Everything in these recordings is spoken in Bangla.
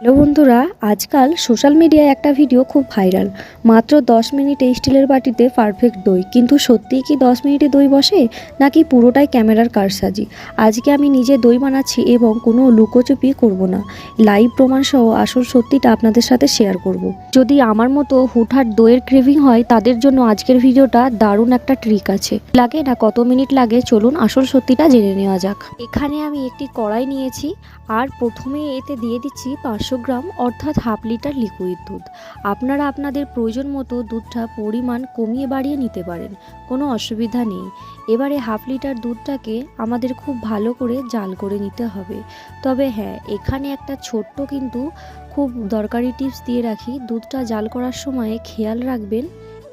হ্যালো বন্ধুরা, আজকাল সোশ্যাল মিডিয়ায় একটা ভিডিও খুব ভাইরাল। মাত্র 10 মিনিটে স্টিলের বাটিতে পারফেক্ট দই। কিন্তু সত্যিই কি 10 মিনিটে দই বসে, নাকি পুরোটাই ক্যামেরার কারসাজি? আজকে আমি নিজে দই বানাচ্ছি এবং কোনো লুকোচুপি করব না। লাইভ প্রমাণ সহ আসল সত্যিটা আপনাদের সাথে শেয়ার করব। যদি আমার মতো হুটহাট দইয়ের ক্রেভিং হয়, তাদের জন্য আজকের ভিডিওটা দারুণ একটা ট্রিক আছে। লাগে না কত মিনিট লাগে, চলুন আসল সত্যিটা জেনে নেওয়া যাক। এখানে আমি একটি কড়াই নিয়েছি আর প্রথমে এতে দিয়ে দিচ্ছি 500 গ্রাম অর্থাৎ হাফ লিটার লিকুইড দুধ। আপনারা আপনাদের প্রয়োজন মতো দুধটা পরিমাণ কমিয়ে বাড়িয়ে নিতে পারেন, কোনো অসুবিধা নেই। এবারে হাফ লিটার দুধটাকে আমাদের খুব ভালো করে জাল করে নিতে হবে। তবে হ্যাঁ, এখানে একটা ছোট্ট কিন্তু খুব দরকারি টিপস দিয়ে রাখি। দুধটা জাল করার সময় খেয়াল রাখবেন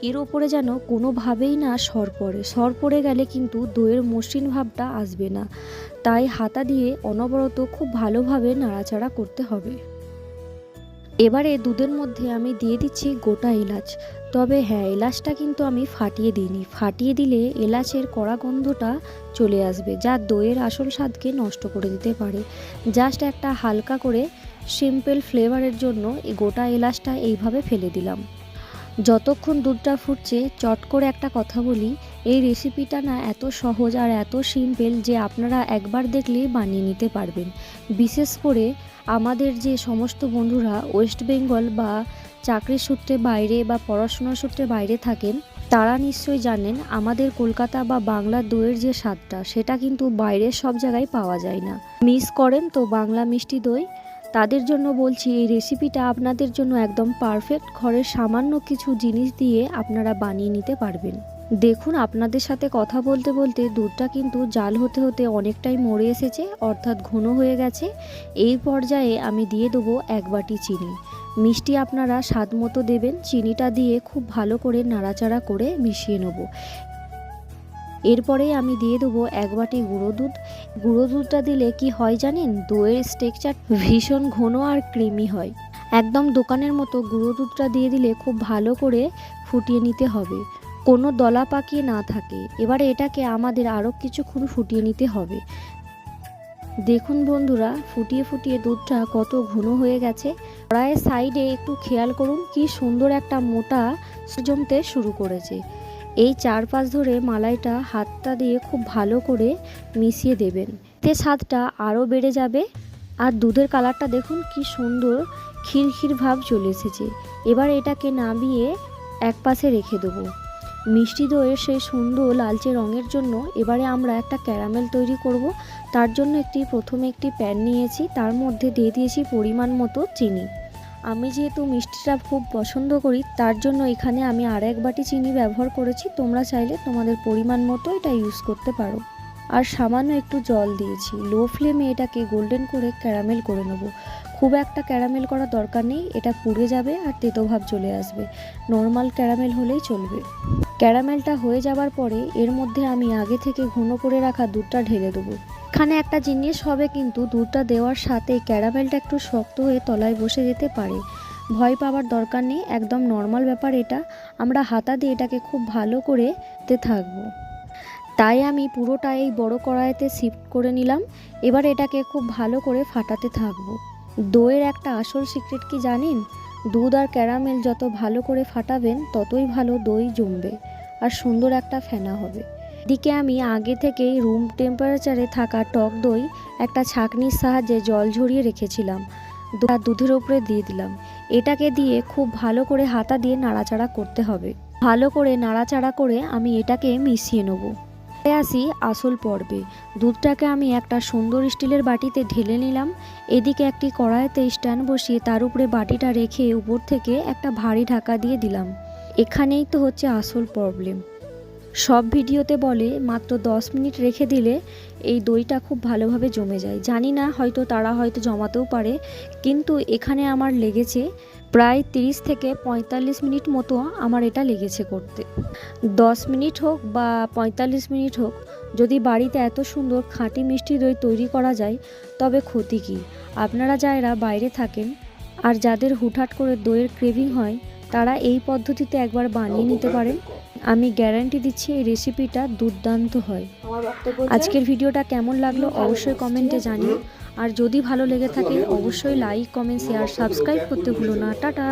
এর ওপরে যেন কোনোভাবেই না সর পড়ে গেলে কিন্তু দইয়ের মসৃণ ভাবটা আসবে না। তাই হাতা দিয়ে অনবরত খুব ভালোভাবে নাড়াচাড়া করতে হবে। এবারে দুধের মধ্যে আমি দিয়ে দিচ্ছি গোটা এলাচ। তবে হ্যাঁ, এলাচটা কিন্তু আমি ফাটিয়ে দিইনি। ফাটিয়ে দিলে এলাচের কড়া গন্ধটা চলে আসবে, যা দইয়ের আসল স্বাদকে নষ্ট করে দিতে পারে। জাস্ট একটা হালকা করে সিম্পল ফ্লেভারের জন্য এই গোটা এলাচটা এইভাবে ফেলে দিলাম। যতক্ষণ দুধটা ফুটছে, চট করে একটা কথা বলি, এই রেসিপিটা না এত সহজ আর এত সিম্পল যে আপনারা একবার দেখলেই বানিয়ে নিতে পারবেন। বিশেষ করে আমাদের যে সমস্ত বন্ধুরা ওয়েস্ট বেঙ্গল বা চাকরির সূত্রে বাইরে বা পড়াশোনার সূত্রে বাইরে থাকেন, তারা নিশ্চয়ই জানেন আমাদের কলকাতা বা বাংলা দইয়ের যে স্বাদটা, সেটা কিন্তু বাইরের সব জায়গায় পাওয়া যায় না। মিস করেন তো বাংলা মিষ্টি দই? তাদের জন্য বলছি, এই রেসিপিটা আপনাদের জন্য একদম পারফেক্ট। ঘরের সামান্য কিছু জিনিস দিয়ে আপনারা বানিয়ে নিতে পারবেন। দেখুন, আপনাদের সাথে কথা বলতে বলতে দুধটা কিন্তু জাল হতে হতে অনেকটাই মরে এসেছে, অর্থাৎ ঘন হয়ে গেছে। এই পর্যায়ে আমি দিয়ে দেবো 1 বাটি চিনি। মিষ্টি আপনারা স্বাদ মতো দেবেন। চিনিটা দিয়ে খুব ভালো করে নাড়াচাড়া করে মিশিয়ে নেব। এরপরেই আমি দিয়ে দেবো 1 বাটি গুঁড়ো দুধ। গুঁড়ো দুধটা দিলে কি হয় জানেন, দইয়ের টেক্সচার ভীষণ ঘন আর ক্রিমি হয়। একদম দোকানের মতো গুঁড়ো দুধটা দিয়ে দিলে খুব ভালো করে ফুটিয়ে নিতে হবে, কোনো দলা পাকিয়ে না থাকে। এবারে এটাকে আমাদের আরও কিছুক্ষণ ফুটিয়ে নিতে হবে। দেখুন বন্ধুরা, ফুটিয়ে ফুটিয়ে দুধটা কত ঘন হয়ে গেছে। কড়াইয়ের সাইডে একটু খেয়াল করুন, কি সুন্দর একটা মোটা জমতে শুরু করেছে। এই চারপাশ ধরে মালাইটা হাতটা দিয়ে খুব ভালো করে মিশিয়ে দেবেন, এতে স্বাদটা আরও বেড়ে যাবে। আর দুধের কালারটা দেখুন কি সুন্দর ক্ষীর ভাব চলে এসেছে। এবার এটাকে নামিয়ে এক পাশে রেখে দেবো। মিষ্টি দইয়ের সেই সুন্দর লালচে রঙের জন্য এবারে আমরা একটা ক্যারামেল তৈরি করব। তার জন্য প্রথমে একটি প্যান নিয়েছি, তার মধ্যে দিয়ে দিয়েছি পরিমাণ মতো চিনি। আমি যেহেতু মিষ্টিটা খুব পছন্দ করি, তার জন্য এখানে আমি আর 1 বাটি চিনি ব্যবহার করেছি। তোমরা চাইলে তোমাদের পরিমাণ মতো এটা ইউজ করতে পারো। আর সামান্য একটু জল দিয়েছি। লো ফ্লেমে এটাকে গোল্ডেন করে ক্যারামেল করে নেব। খুব একটা ক্যারামেল করার দরকার নেই, এটা পুড়ে যাবে আর তেতো ভাব চলে আসবে। নর্মাল ক্যারামেল হলেই চলবে। ক্যারামেলটা হয়ে যাবার পরে এর মধ্যে আমি আগে থেকে ঘন করে রাখা দুধটা ঢেলে দেবো। এখানে একটা জিনিস হবে, কিন্তু দুধটা দেওয়ার সাথে ক্যারামেলটা একটু শক্ত হয়ে তলায় বসে যেতে পারে। ভয় পাওয়ার দরকার নেই, একদম নর্মাল ব্যাপার এটা। আমরা হাতা দিয়ে এটাকে খুব ভালো করে থাকবো। তাই আমি পুরোটা এই বড় কড়াইতে শিফট করে নিলাম। এবার এটাকে খুব ভালো করে ফাটাতে থাকবো। দইয়ের একটা আসল সিক্রেট কি জানেন? দুধ আর ক্যারামেল যত ভালো করে ফাটাবেন, ততই ভালো দই জমবে আর সুন্দর একটা ফেনা হবে। এদিকে আমি আগে থেকেই রুম টেম্পারেচারে থাকা টক দই একটা ছাঁকনির সাহায্যে জল ঝরিয়ে রেখেছিলাম, দুধের উপরে দিয়ে দিলাম। এটাকে দিয়ে খুব ভালো করে হাতা দিয়ে নাড়াচাড়া করতে হবে। ভালো করে নাড়াচাড়া করে আমি এটাকে মিশিয়ে নেব। আসি আসল পর্বে। দুধটাকে আমি একটা সুন্দর স্টিলের বাটিতে ঢেলে নিলাম। এদিকে একটি কড়াইতে স্ট্যান্ড বসিয়ে তার উপরে বাটিটা রেখে উপর থেকে একটা ভারী ঢাকা দিয়ে দিলাম। এখানেই তো হচ্ছে আসল প্রবলেম। সব ভিডিওতে বলে মাত্র 10 মিনিট রেখে দিলে এই দইটা খুব ভালোভাবে জমে যায়। জানি না, হয়তো তারা জমাতেও পারে, কিন্তু এখানে আমার লেগেছে প্রায় 30 থেকে 45 মিনিট মতো আমার এটা লেগেছে করতে। 10 মিনিট হোক বা 45 মিনিট হোক, যদি বাড়িতে এত সুন্দর খাঁটি মিষ্টি দই তৈরি করা যায়, তবে ক্ষতি কী? আপনারা যারা বাইরে থাকেন আর যাদের হুটহাট করে দইয়ের ক্রেভিং হয়, তারা এই পদ্ধতিতে একবার বানিয়ে নিতে পারেন। আমি গ্যারান্টি দিচ্ছি এই রেসিপিটা দুর্দান্ত হয়। আজকের ভিডিওটা কেমন লাগলো অবশ্যই কমেন্টে জানিও। আর যদি ভালো লেগে থাকে অবশ্যই লাইক, কমেন্ট, শেয়ার, সাবস্ক্রাইব করতে ভুলো না। টাটা।